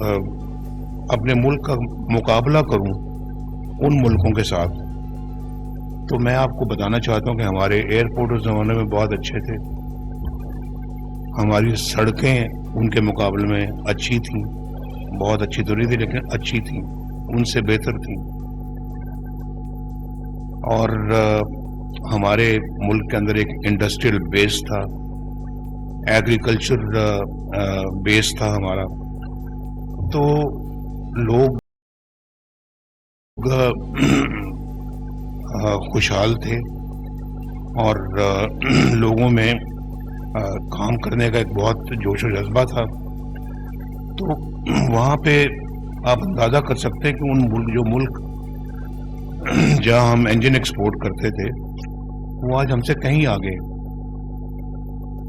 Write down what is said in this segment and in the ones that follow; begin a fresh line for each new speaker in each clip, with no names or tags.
اپنے ملک کا مقابلہ کروں ان ملکوں کے ساتھ، تو میں آپ کو بتانا چاہتا ہوں کہ ہمارے ایئرپورٹ اس زمانے میں بہت اچھے تھے، ہماری سڑکیں ان کے مقابلے میں اچھی تھیں، بہت اچھی تو نہیں تھی لیکن اچھی تھیں، ان سے بہتر تھیں، اور ہمارے ملک کے اندر ایک انڈسٹریل بیس تھا، ایگریکلچر بیس تھا ہمارا، تو لوگ خوشحال تھے اور لوگوں میں کام کرنے کا ایک بہت جوش و جذبہ تھا. تو وہاں پہ آپ اندازہ کر سکتے ہیں کہ ان ملک جو ملک جہاں ہم انجن ایکسپورٹ کرتے تھے وہ آج ہم سے کہیں آگے،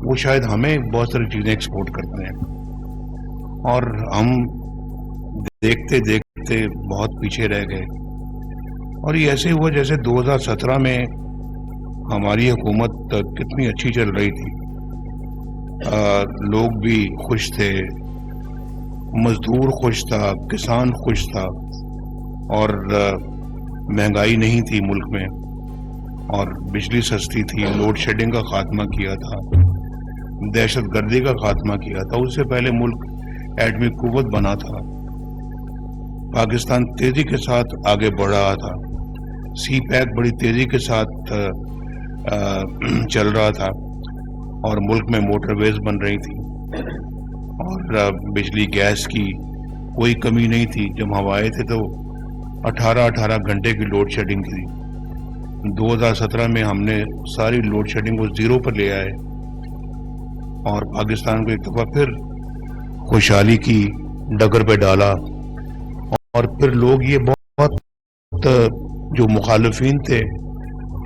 وہ شاید ہمیں بہت ساری چیزیں ایکسپورٹ کرتے ہیں اور ہم دیکھتے دیکھتے بہت پیچھے رہ گئے. اور یہ ایسے ہوا جیسے 2017 میں ہماری حکومت کتنی اچھی چل رہی تھی، لوگ بھی خوش تھے، مزدور خوش تھا، کسان خوش تھا، اور مہنگائی نہیں تھی ملک میں، اور بجلی سستی تھی، لوڈ شیڈنگ کا خاتمہ کیا تھا، دہشت گردی کا خاتمہ کیا تھا. اس سے پہلے ملک ایٹمی قوت بنا تھا، پاکستان تیزی کے ساتھ آگے بڑھ رہا تھا، سی پیک بڑی تیزی کے ساتھ چل رہا تھا، اور ملک میں موٹر ویز بن رہی تھی، اور بجلی گیس کی کوئی کمی نہیں تھی. جب ہم آئے تھے تو 18 گھنٹے کی لوڈ شیڈنگ تھی. 2017 میں ہم نے ساری لوڈ شیڈنگ کو زیرو پر لے آئے اور پاکستان کو ایک دفعہ پھر خوشحالی کی ڈگر پہ ڈالا. اور پھر لوگ یہ بہت جو مخالفین تھے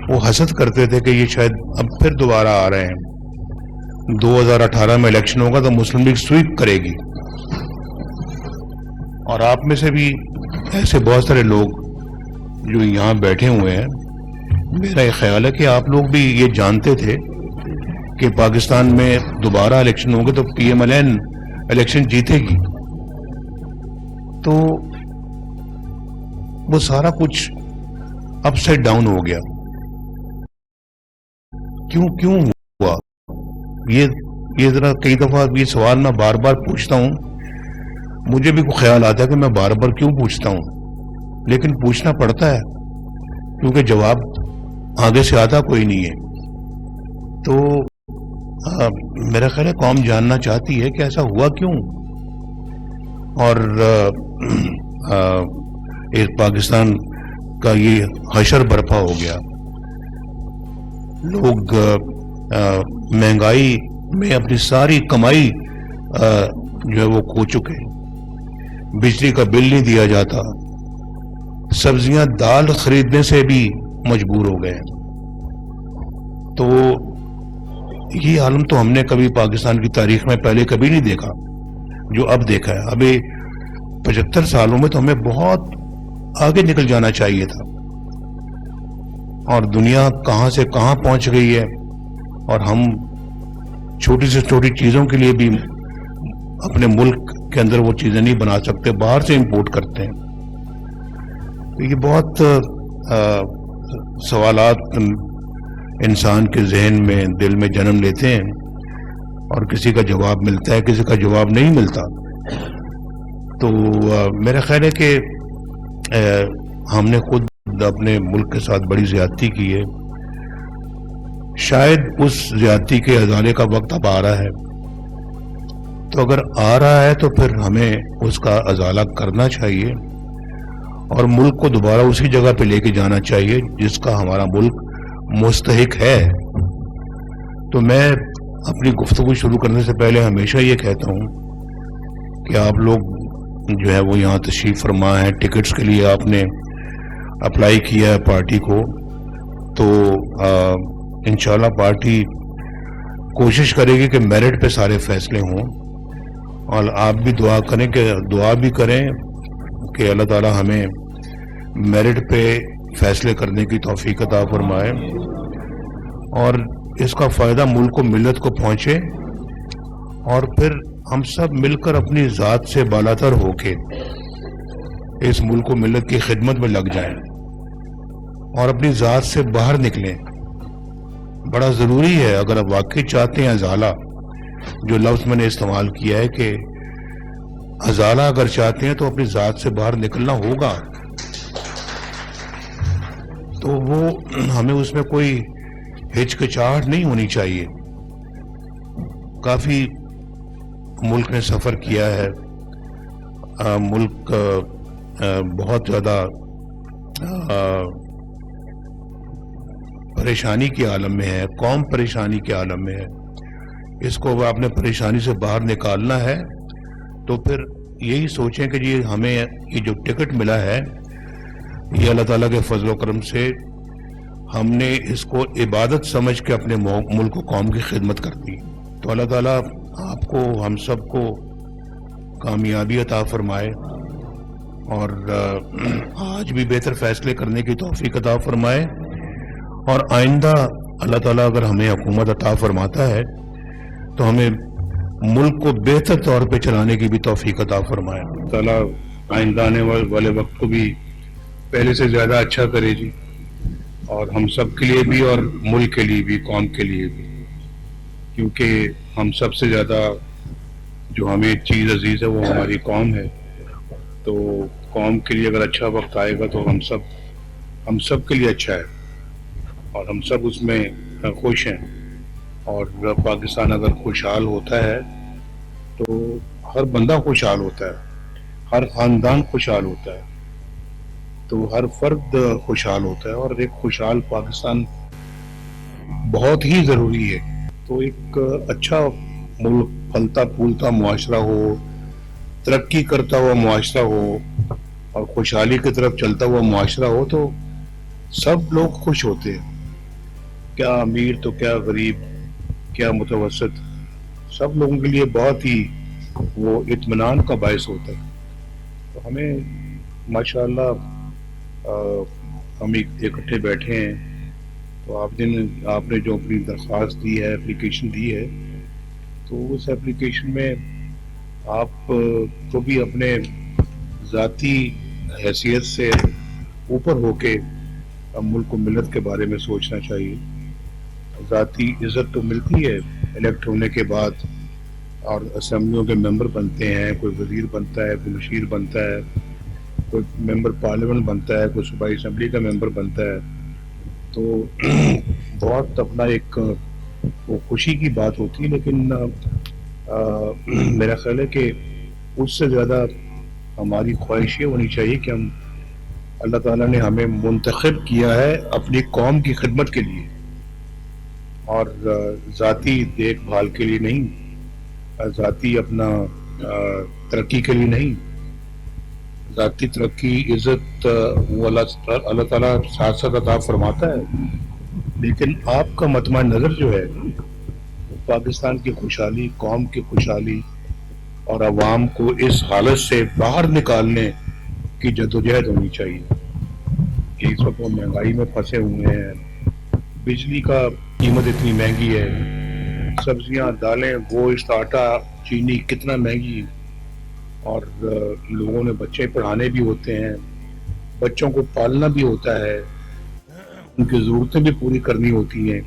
وہ حسد کرتے تھے کہ یہ شاید اب پھر دوبارہ آ رہے ہیں، 2018 میں الیکشن ہوگا تو مسلم لیگ سویپ کرے گی. اور آپ میں سے بھی ایسے بہت سارے لوگ جو یہاں بیٹھے ہوئے ہیں، میرا یہ خیال ہے کہ آپ لوگ بھی یہ جانتے تھے کہ پاکستان میں دوبارہ الیکشن ہوگا تو P M L N election جیتے گی. تو وہ سارا کچھ اپ سائڈ ڈاؤن ہو گیا. کیوں ہوا یہ ذرا کئی دفعہ یہ سوال میں بار بار پوچھتا ہوں، مجھے بھی کوئی خیال آتا ہے کہ میں بار بار کیوں پوچھتا ہوں، لیکن پوچھنا پڑتا ہے کیونکہ جواب آگے سے آتا کوئی نہیں ہے. تو میرا خیال ہے قوم جاننا چاہتی ہے کہ ایسا ہوا کیوں، اور پاکستان کا یہ حشر برپا ہو گیا. لوگ مہنگائی میں اپنی ساری کمائی جو ہے وہ کھو چکے، بجلی کا بل نہیں دیا جاتا، سبزیاں دال خریدنے سے بھی مجبور ہو گئے. تو یہ عالم تو ہم نے کبھی پاکستان کی تاریخ میں پہلے کبھی نہیں دیکھا جو اب دیکھا ہے. ابھی 75 سالوں میں تو ہمیں بہت آگے نکل جانا چاہیے تھا، اور دنیا کہاں سے کہاں پہنچ گئی ہے، اور ہم چھوٹی سے چھوٹی چیزوں کے لیے بھی اپنے ملک کے اندر وہ چیزیں نہیں بنا سکتے، باہر سے امپورٹ کرتے ہیں. تو یہ بہت سوالات انسان کے ذہن میں، دل میں جنم لیتے ہیں، اور کسی کا جواب ملتا ہے، کسی کا جواب نہیں ملتا. تو میرا خیال ہے کہ ہم نے خود اپنے ملک کے ساتھ بڑی زیادتی کی ہے. شاید اس زیادتی کے ازالے کا وقت اب آ رہا ہے. تو اگر آ رہا ہے تو پھر ہمیں اس کا ازالہ کرنا چاہیے اور ملک کو دوبارہ اسی جگہ پہ لے کے جانا چاہیے جس کا ہمارا ملک مستحق ہے. تو میں اپنی گفتگو شروع کرنے سے پہلے ہمیشہ یہ کہتا ہوں کہ آپ لوگ جو ہے وہ یہاں تشریف فرما ہے، ٹکٹس کے لیے آپ نے اپلائی کیا ہے پارٹی کو، تو انشاءاللہ پارٹی کوشش کرے گی کہ میرٹ پہ سارے فیصلے ہوں، اور آپ بھی دعا کریں کہ اللہ تعالی ہمیں میرٹ پہ فیصلے کرنے کی توفیق عطا فرمائے اور اس کا فائدہ ملک کو، ملت کو پہنچے، اور پھر ہم سب مل کر اپنی ذات سے بالاتر ہو کے اس ملک و ملت کی خدمت میں لگ جائیں اور اپنی ذات سے باہر نکلیں. بڑا ضروری ہے اگر آپ واقعی چاہتے ہیں ازالہ، جو لفظ میں نے استعمال کیا ہے کہ ازالہ اگر چاہتے ہیں تو اپنی ذات سے باہر نکلنا ہوگا. تو وہ ہمیں اس میں کوئی ہچکچاہٹ نہیں ہونی چاہیے. کافی ملک نے سفر کیا ہے، ملک بہت زیادہ پریشانی کے عالم میں ہے، قوم پریشانی کے عالم میں ہے. اس کو آپ نے پریشانی سے باہر نکالنا ہے تو پھر یہی سوچیں کہ جی ہمیں یہ جو ٹکٹ ملا ہے یہ اللہ تعالیٰ کے فضل و کرم سے ہم نے اس کو عبادت سمجھ کے اپنے ملک و قوم کی خدمت کرتی. تو اللہ تعالیٰ آپ کو، ہم سب کو کامیابی عطا فرمائے اور آج بھی بہتر فیصلے کرنے کی توفیق عطا فرمائے، اور آئندہ اللہ تعالیٰ اگر ہمیں حکومت عطا فرماتا ہے تو ہمیں ملک کو بہتر طور پہ چلانے کی بھی توفیق عطا فرمائے. اللہ تعالیٰ آئندہ آنے والے وقت کو بھی پہلے سے زیادہ اچھا کرے جی، اور ہم سب کے لیے بھی اور ملک کے لیے بھی، قوم کے لیے بھی. کیونکہ ہم سب سے زیادہ جو ہمیں چیز عزیز ہے وہ ہماری قوم ہے. تو قوم کے لیے اگر اچھا وقت آئے گا تو ہم سب کے لیے اچھا ہے اور ہم سب اس میں خوش ہیں. اور پاکستان اگر خوشحال ہوتا ہے تو ہر بندہ خوشحال ہوتا ہے، ہر خاندان خوشحال ہوتا ہے، تو ہر فرد خوشحال ہوتا ہے، اور ایک خوشحال پاکستان بہت ہی ضروری ہے. تو ایک اچھا ملک، پھلتا پھولتا معاشرہ ہو، ترقی کرتا ہوا معاشرہ ہو اور خوشحالی کی طرف چلتا ہوا معاشرہ ہو تو سب لوگ خوش ہوتے ہیں. کیا امیر تو کیا غریب، کیا متوسط، سب لوگوں کے لیے بہت ہی وہ اطمینان کا باعث ہوتا ہے. تو ہمیں ماشاءاللہ ہم اکٹھے بیٹھے ہیں تو آپ نے جو اپنی درخواست دی ہے، اپلیکیشن دی ہے، تو اس اپلیکیشن میں آپ کو بھی اپنے ذاتی حیثیت سے اوپر ہو کے ملک و ملت کے بارے میں سوچنا چاہیے. ذاتی عزت تو ملتی ہے الیکٹ ہونے کے بعد، اور اسمبلیوں کے ممبر بنتے ہیں، کوئی وزیر بنتا ہے، کوئی مشیر بنتا ہے، کوئی ممبر پارلیمنٹ بنتا ہے، کوئی صوبائی اسمبلی کا ممبر بنتا ہے. تو بہت اپنا ایک وہ خوشی کی بات ہوتی ہے، لیکن میرا خیال ہے کہ اس سے زیادہ ہماری خواہش یہ ہونی چاہیے کہ ہم، اللہ تعالیٰ نے ہمیں منتخب کیا ہے اپنی قوم کی خدمت کے لیے اور ذاتی دیکھ بھال کے لیے نہیں، ذاتی اپنا ترقی کے لیے نہیں. ذاتی ترقی، عزت وہ اللہ تعالیٰ ساتھ ساتھ عطا فرماتا ہے، لیکن آپ کا مطمع نظر جو ہے پاکستان کی خوشحالی، قوم کی خوشحالی اور عوام کو اس حالت سے باہر نکالنے کی جدوجہد ہونی چاہیے. اس وقت وہ مہنگائی میں پھنسے ہوئے ہیں، بجلی کا قیمت اتنی مہنگی ہے، سبزیاں، دالیں، گوشت، آٹا، چینی کتنا مہنگی، اور لوگوں نے بچے پڑھانے بھی ہوتے ہیں، بچوں کو پالنا بھی ہوتا ہے، ان کی ضرورتیں بھی پوری کرنی ہوتی ہیں،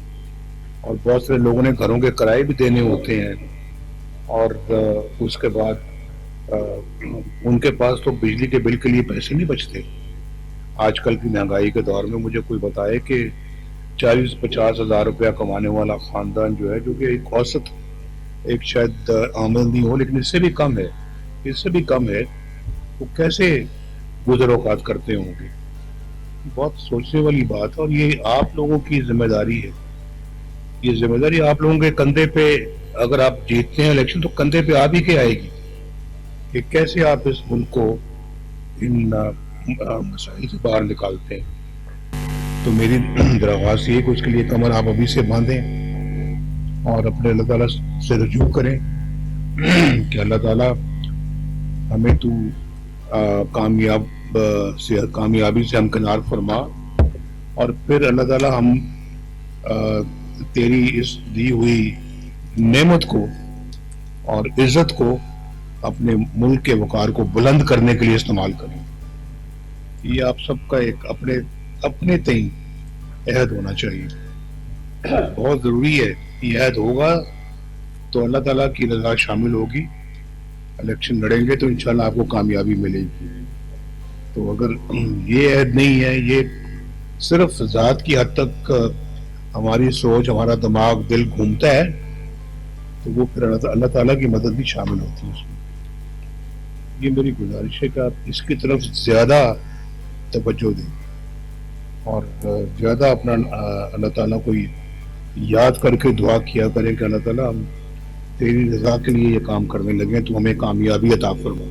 اور بہت سے لوگوں نے گھروں کے کرائے بھی دینے ہوتے ہیں، اور اس کے بعد ان کے پاس تو بجلی کے بل کے لیے پیسے نہیں بچتے. آج کل کی مہنگائی کے دور میں مجھے کوئی بتائے کہ 40-50 ہزار روپیہ کمانے والا خاندان جو ہے، جو کہ ایک اوسط، ایک شاید آمدنی ہو لیکن اس سے بھی کم ہے، وہ کیسے گزر اوقات کرتے ہوں گے. بہت سوچنے والی بات ہے، اور یہ آپ لوگوں کی ذمہ داری ہے. یہ ذمہ داری آپ لوگوں کے کندھے پہ، اگر آپ جیتتے ہیں الیکشن تو کندھے پہ آپ ہی کے آئے گی کہ کیسے آپ اس ملک کو ان مسائل سے باہر نکالتے ہیں. تو میری درخواست یہ کہ اس کے لیے کمر آپ ابھی سے باندھیں اور اپنے اللہ تعالیٰ سے رجوع کریں کہ اللہ تعالیٰ ہمیں تو کامیابی سے ہمکنار فرما، اور پھر اللہ تعالیٰ ہم تیری اس دی ہوئی نعمت کو اور عزت کو اپنے ملک کے وقار کو بلند کرنے کے لیے استعمال کریں. یہ آپ سب کا ایک اپنے تئیں عہد ہونا چاہیے. بہت ضروری ہے. یہ عہد ہوگا تو اللہ تعالیٰ کی رضا شامل ہوگی. الیکشن لڑیں گے تو انشاءاللہ آپ کو کامیابی ملے گی. تو اگر یہ عہد نہیں ہے, یہ صرف ذات کی حد تک ہماری سوچ, ہمارا دماغ, دل گھومتا ہے, تو وہ پھر اللہ تعالیٰ کی مدد بھی شامل ہوتی ہے اس میں. یہ میری گزارش ہے کہ آپ اس کی طرف زیادہ توجہ دیں اور زیادہ اپنا اللہ تعالیٰ کو یاد کر کے دعا کیا کریں کہ اللہ تعالیٰ ہم تیری رضا کے لیے یہ کام کرنے لگے تو ہمیں کامیابی عطا فرما.